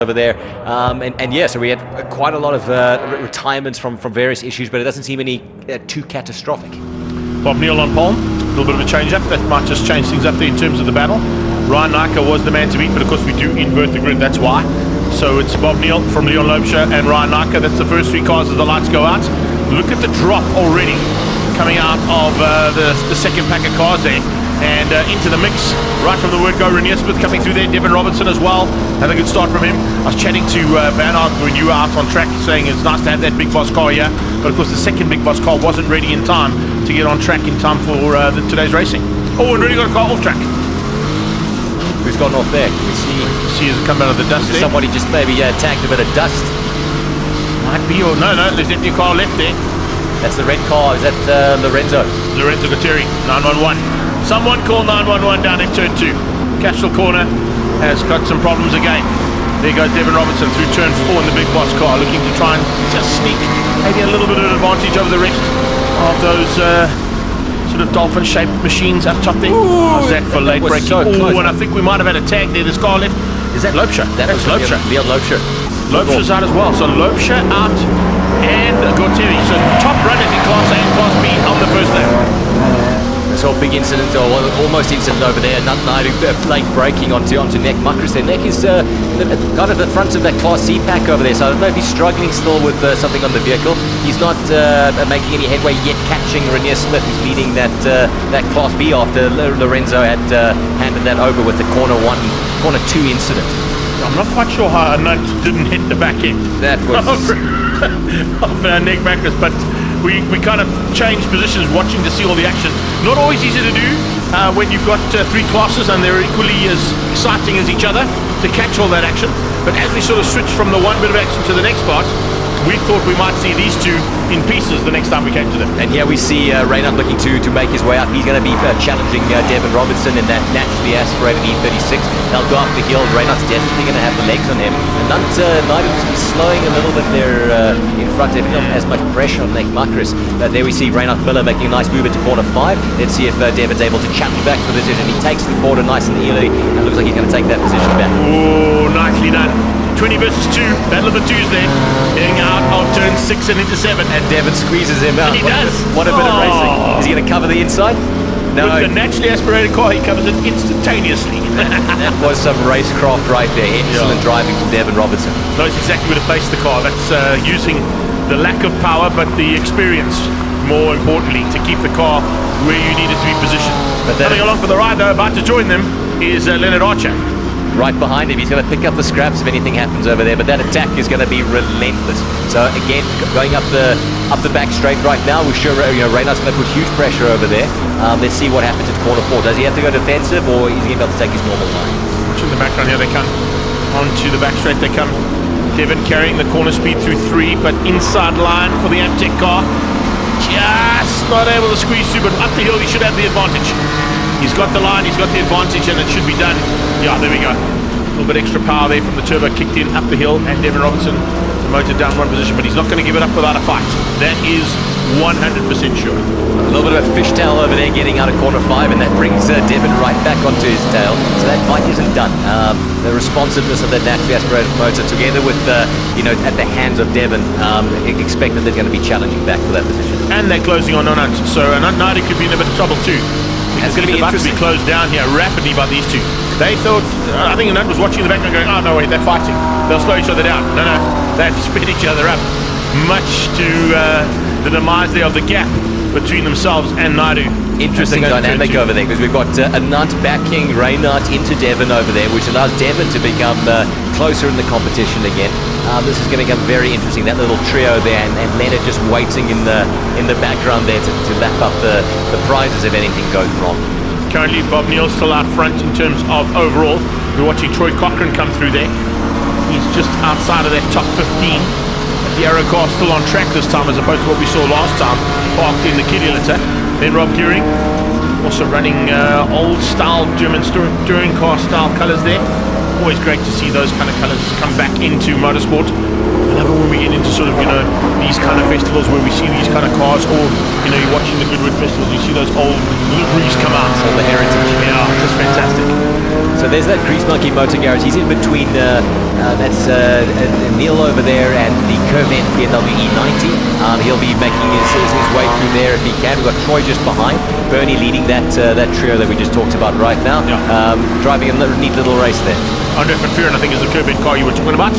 over there, and yeah, so we had quite a lot of retirements from various issues, but it doesn't seem any too catastrophic. Bob Neal on pole, a little bit of a change-up. That might just change things up there in terms of the battle. Ryan Nyker was the man to beat, but of course we do invert the grid, that's why. So it's Bob Neal from Leon Loebscher and Ryan Nyker. That's the first three cars as the lights go out. Look at the drop already coming out of the second pack of cars there. And into the mix, right from the word go. Renier Smith coming through there, Devin Robertson as well. Had a good start from him. I was chatting to Bernard when you were out on track, saying it's nice to have that big boss car here. But of course the second big boss car wasn't ready in time to get on track in time for today's racing. Oh, and really got a car off track. Who's gone off there? Can we see as it come out of the dust there? Somebody just maybe tagged a bit of dust. Might be, or no, there's definitely a car left there. That's the red car. Is that Lorenzo? Lorenzo Gutteri, 911. Someone call 911 down in turn 2. Cashel Corner has got some problems again. There goes Devin Robertson through turn 4 in the big boss car, looking to try and just sneak maybe a little bit of an advantage over the rest of those sort of dolphin-shaped machines up top there. How's that for late braking? So and I think we might have had a tag there. This car left. Is that Loebscher? That's Loebscher. Leon Loebscher. Loebscher's out as well. So Loebscher out and Gutteri. So top runners in Class A and Class B on the first lap. So a big incident, or almost incident over there. Naidu late braking onto Nick Muckris. There, Nick is kind of the front of that Class C pack over there. So I don't know if he's struggling still with something on the vehicle. He's not making any headway yet, catching Renier Smith, who's leading that Class B after Lorenzo had handed that over with the corner 2 incident. I'm not quite sure how a nut didn't hit the back end. That was of Nick Muckris, but we kind of changed positions watching to see all the action. Not always easy to do when you've got 3 classes and they're equally as exciting as each other to catch all that action. But as we sort of switched from the one bit of action to the next part, we thought we might see these two in pieces the next time we came to them. And here we see Reynard looking to make his way up. He's going to be challenging Devin Robertson in that naturally aspirated E36. They'll go up the hill. Reynard's definitely going to have the legs on him. And Naidu's slowing a little bit there in front. They've not as much pressure on Nick Muckris. There we see Reynard Miller making a nice move into corner 5. Let's see if Devin's able to challenge back for the position. He takes the corner nice and early, and looks like he's going to take that position back. Oh, nicely done. 20 versus 2, battle of the twos there, getting out of turn 6 and into 7. And Devin squeezes him out. And he does. What a bit of racing. Is he going to cover the inside? No. With the naturally aspirated car, he covers it instantaneously. That was some racecraft right there. Excellent driving from Devin Robertson. Knows exactly where to place the car. That's using the lack of power, but the experience, more importantly, to keep the car where you need it to be positioned. Coming along for the ride, though, about to join them, is Leonard Archer. Right behind him, he's going to pick up the scraps if anything happens over there, but that attack is going to be relentless. So again, going up the back straight right now, we're sure Reynard's going to put huge pressure over there. Let's see what happens at corner 4. Does he have to go defensive, or is he going to be able to take his normal line? Watching the background here, they come onto the back straight. They come. Devin carrying the corner speed through 3, but inside line for the Amtech car. Just not able to squeeze through, but up the hill he should have the advantage. He's got the line, he's got the advantage, and it should be done. Yeah, there we go. A little bit extra power there from the turbo kicked in up the hill, and Devin Robertson promoted down 1 position, but he's not going to give it up without a fight. That is 100% sure. A little bit of a fishtail over there getting out of corner 5, and that brings Devin right back onto his tail. So that fight isn't done. The responsiveness of that naturally aspirated motor, together with at the hands of Devin, expect that they're going to be challenging back for that position. And they're closing on Nunut, so Nunut could be in a bit of trouble too. It's going to be about to be closed down here rapidly by these two. They thought, I think Nunut was watching in the background going, oh no wait, they're fighting. They'll slow each other down. No, they've sped each other up. Much to the demise there of the gap between themselves and Naidu. Interesting dynamic over there, because we've got Nut backing Reynard into Devin over there, which allows Devin to become closer in the competition again. This is going to become very interesting, that little trio there, and Leonard just waiting in the background there to lap up the prizes if anything goes wrong. Currently Bob Neal's still out front in terms of overall. We're watching Troy Cochran come through there. He's just outside of that top 15. The Aero car still on track this time, as opposed to what we saw last time, parked in the kiddie litter. Then Rob Gearing, also running old style German touring car style colours there. Always great to see those kind of colours come back into motorsport. I love it when we get into sort of, these kind of festivals where we see these kind of cars, or, you're watching the Goodwood festivals, you see those old liveries come out. All the heritage. Yeah, just fantastic. So there's that Grease Monkey Motor Garage. He's in between, that's Neil over there and the Curvette BMW E90. He'll be making his way through there if he can. We've got Troy just behind. Bernie leading that trio that we just talked about right now. Yeah. Driving a neat little race there. Andre van Vuuren, I think, is the Curvette car you were talking about.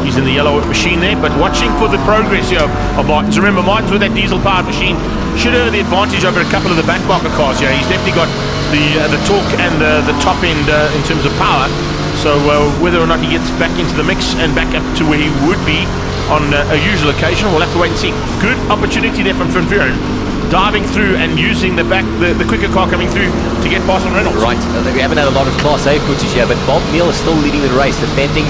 He's in the yellow machine there, but watching for the progress here of Martins. Remember, Martins with that diesel-powered machine should have the advantage over a couple of the back marker cars here. He's definitely got the torque and the top end in terms of power. So whether or not he gets back into the mix and back up to where he would be on a usual occasion, we'll have to wait and see. Good opportunity there from Van Vuuren, diving through and using the quicker car coming through to get past on Reynolds. Right, we haven't had a lot of Class A footage here, but Bob Neal is still leading the race, defending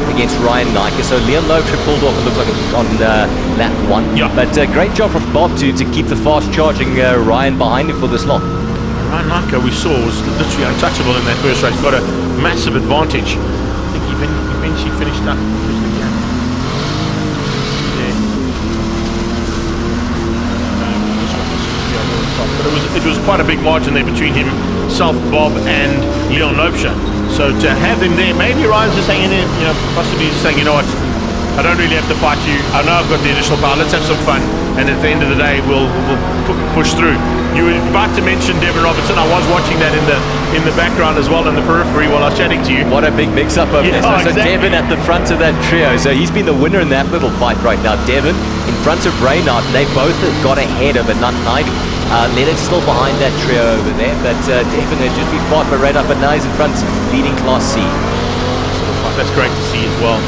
against Ryan Nike. So Leon Loebscher pulled off, it looks like, on lap 1. Yeah. But great job from Bob to keep the fast charging Ryan behind him for this long. Ryan Nike, we saw, was literally untouchable in that first race, got a massive advantage. I think he eventually finished up. But it was quite a big margin there between himself, Bob, and Leon Loebscher. So to have him there, maybe Ryan's just hanging in, possibly just saying, you know what, I don't really have to fight you. I know I've got the additional power. Let's have some fun. And at the end of the day, we'll push through. You were about to mention Devin Robertson. I was watching that in the background as well, in the periphery, while I was chatting to you. What a big mix-up over there. So exactly. Devin at the front of that trio. So he's been the winner in that little fight right now. Devin in front of Reynard. They both got ahead of Naidu. Leonard's still behind that trio over there, but Devin had just been fought by Reynard, but now he's in front, leading Class C. That's great to see as well.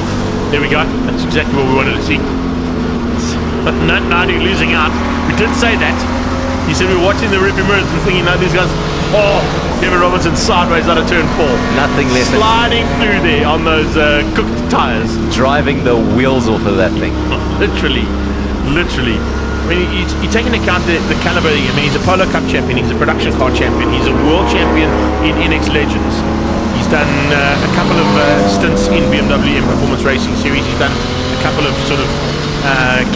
There we go. That's exactly what we wanted to see. Naidu losing out. We did say that. He said we were watching the rearview mirrors and thinking, these guys, Devin Robertson sideways out of turn 4. Nothing less than sliding through there on those cooked tires. Driving the wheels off of that thing. Literally. I mean, you take into account the caliber. I mean, he's a Polo Cup champion, he's a production car champion, he's a world champion in NX Legends. He's done a couple of stints in BMW and Performance Racing Series. He's done a couple of sort of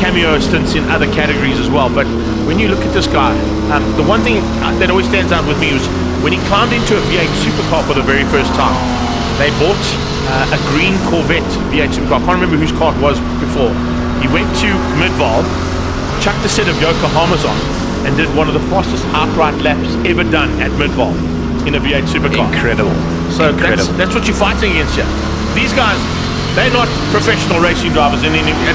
cameo stints in other categories as well. But when you look at this guy, the one thing that always stands out with me was when he climbed into a V8 supercar for the very first time. They bought a green Corvette V8 supercar. I can't remember whose car it was before. He went to Midval, chucked a set of Yokohamas on, and did one of the fastest outright laps ever done at Midval in a V8 supercar. Incredible. So that's what you're fighting against here. These guys, they're not professional racing drivers, and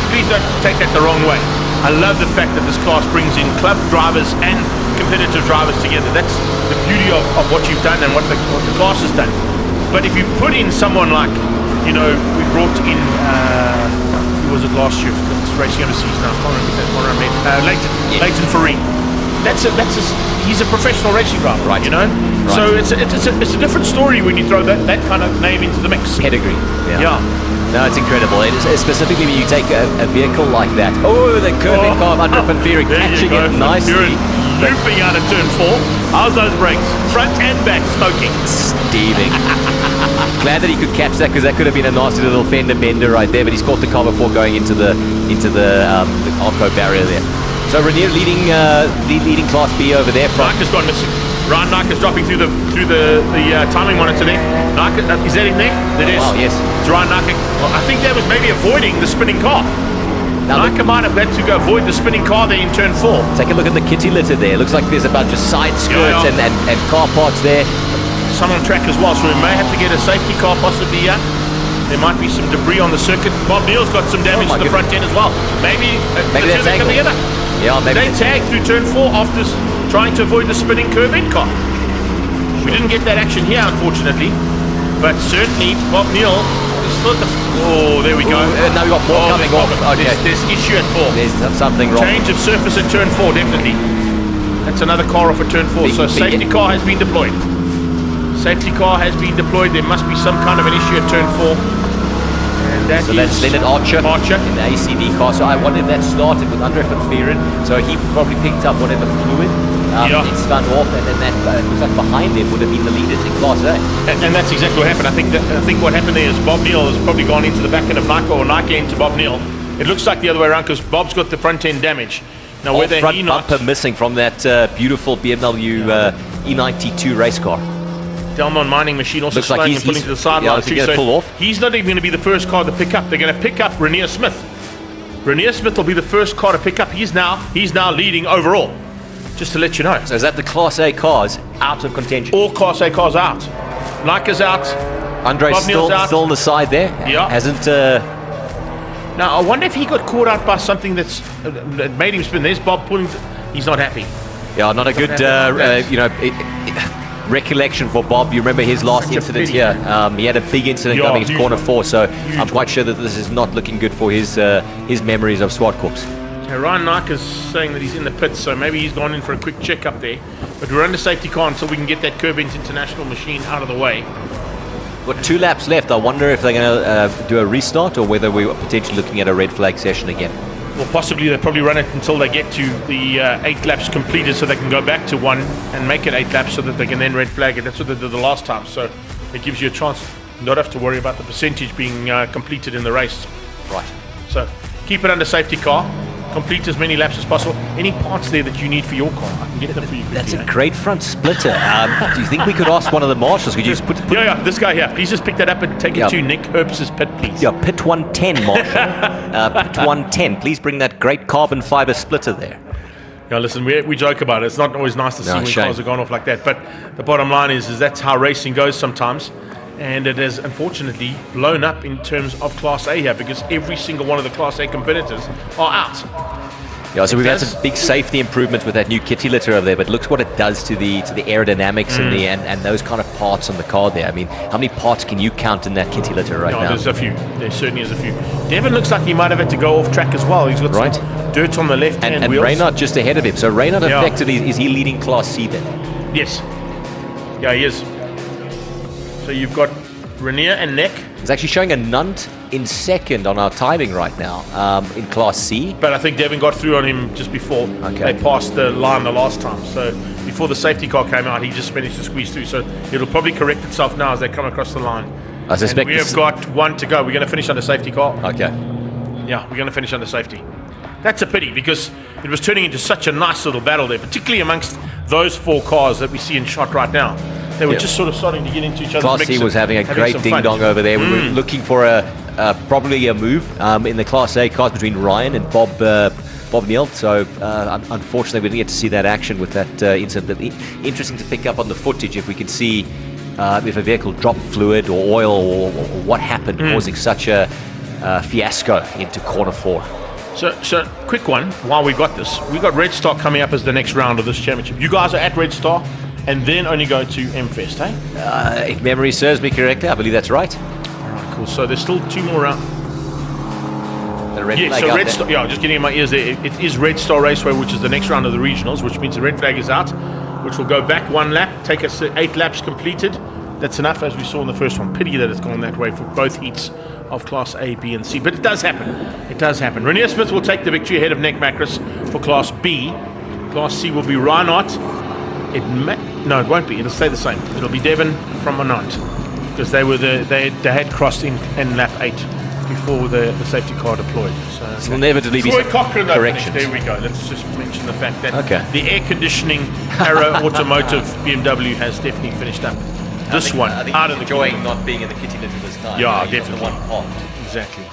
please don't take that the wrong way. I love the fact that this class brings in club drivers and competitive drivers together. That's the beauty of what you've done and what the class has done. But if you put in someone like, we brought in, who was it last year? That's racing overseas now. I can't remember that. Leighton Farine. He's a professional racing driver, right? Right. So it's a different story when you throw that kind of name into the mix. Pedigree. Yeah. No, it's incredible. It is, specifically when you take a vehicle like that. Oh, the curving car of Andre van Vuuren, catching it nicely. Looping out of turn 4. How's those brakes? Front and back smoking. Steaming. Glad that he could catch that, because that could have been a nasty little fender bender right there. But he's caught the car before going into the Arco barrier there. So Renier leading Class B over there. Nike's gone missing. Ryan Nike's dropping through the timing monitor there. Nike, is that in there? That is. Wow, yes. It's Ryan Nike. Well, I think that was maybe avoiding the spinning car. Now Nike might have had to go avoid the spinning car there in turn 4. Take a look at the kitty litter there. Looks like there's a bunch of side skirts and car parts there. Some on track as well, so we may have to get a safety car possibly here. There might be some debris on the circuit. Bob Neal's got some damage to the front end as well. Maybe the two they come together. Yeah, maybe they tagged through turn 4 after trying to avoid the spinning Corvette car. We didn't get that action here, unfortunately, but certainly Bob Neal is still at the... Oh, there we go. Now we've got more coming off. Okay. There's issue at 4. There's something wrong. Change of surface at turn 4, definitely. That's another car off at turn 4. So safety car has been deployed. Safety car has been deployed. There must be some kind of an issue at turn 4. So that's Leonard Archer in the ACV car. So I wonder if that started with Andre van Vuuren. So he probably picked up whatever fluid. It spun off, and then that looks like behind him would have been the leaders in Class A. And that's exactly what happened. I think what happened there is Bob Neal has probably gone into the back end of Nike, or Nike into Bob Neal. It looks like the other way around, because Bob's got the front end damage. Now whether front bumper missing from that beautiful BMW E92 race car. Delmon Mining machine also Looks like slowing he's- and pulling to the sideline. yeah, is he gonna pull off? He's not even going to be the first car to pick up. They're going to pick up Rainier Smith. Rainier Smith will be the first car to pick up. He's now leading overall. Just to let you know. So is that the Class A cars out of contention? All Class A cars out. Nika's out. Andre's Bob Neal's out. still on the side there. Yeah. Hasn't... Now, I wonder if he got caught out by something that made him spin. There's Bob pulling. He's not happy. Yeah, not a good, recollection for Bob. You remember his last Such a incident pity. here. He had a big incident Yeah, coming into huge corner one. 4, so Huge I'm quite sure that this is not looking good for his memories of Zwartkops. Ryan Nika's saying that he's in the pits, so maybe he's gone in for a quick check up there. But we're under safety car until we can get that Curbins International machine out of the way. Got 2 laps left. I wonder if they're going to do a restart or whether we're potentially looking at a red flag session again. Well, possibly they'll probably run it until they get to the 8 laps completed, so they can go back to 1 and make it 8 laps so that they can then red flag it. That's what they did the last time. So it gives you a chance not have to worry about the percentage being completed in the race. Right. So keep it under safety car. Complete as many laps as possible. Any parts there that you need for your car, I can get them for you. That's quickly, a great front splitter. Do you think we could ask one of the marshals? Could you just put Yeah, this guy here. Please just pick that up and take Yeah. it to Nick Herbst's pit, please. Yeah, pit 110, Marshall. Pit 110. Please bring that great carbon fiber splitter there. Yeah, listen, we joke about it. It's not always nice to see when shame. cars are gone off like that. But the bottom line is that's how racing goes sometimes. And it has unfortunately blown up in terms of Class A here because every single one of the Class A competitors are out. Yeah, so we've had some big safety improvements with that new kitty litter over there, but look what it does to the aerodynamics and those kind of parts on the car there. I mean, how many parts can you count in that kitty litter right now? There's a few. There certainly is a few. Devin looks like he might have had to go off track as well. He's got some dirt on the left-hand and wheels. Reynard just ahead of him. So Reynard effectively, is he leading Class C then? Yes. Yeah, he is. So you've got Rainier and Nick. He's actually showing a Nunt in second on our timing right now in Class C. But I think Devin got through on him just before they passed the line the last time. So before the safety car came out, he just managed to squeeze through. So it'll probably correct itself now as they come across the line. I suspect we have got 1 to go. We're going to finish under safety car. Okay. Yeah, we're going to finish under safety. That's a pity because it was turning into such a nice little battle there, particularly amongst those 4 cars that we see in shot right now. They were just sort of starting to get into each other's Class mix C was having a great ding-dong over there. We were looking for probably a move in the Class A cars between Ryan and Bob Neal. So unfortunately, we didn't get to see that action with that incident. But interesting to pick up on the footage if we can see if a vehicle dropped fluid or oil or what happened causing such a fiasco into corner 4. So quick one, while we got this, we got Red Star coming up as the next round of this championship. You guys are at Red Star and then only go to M-Fest, eh? If memory serves me correctly, I believe that's right. All right, cool. So there's still 2 more rounds. Yeah, so Red Star, just getting in my ears there. It is Red Star Raceway, which is the next round of the regionals, which means the red flag is out, which will go back 1 lap, take us to 8 laps completed. That's enough, as we saw in the first one. Pity that it's gone that way for both heats of Class A, B, and C. But it does happen. It does happen. Rainier Smith will take the victory ahead of Nick Macris for Class B. Class C will be Reinhardt. No, it won't be. It'll stay the same. It'll be Devin from Anant because they had crossed in lap 8 before the safety car deployed. So we'll inevitably be corrections. There we go. Let's just mention the fact that the air conditioning Para Automotive BMW has definitely finished up. I think out of the enjoying not being in the kitty litter this time. Yeah, definitely. definitely. The one part. Exactly.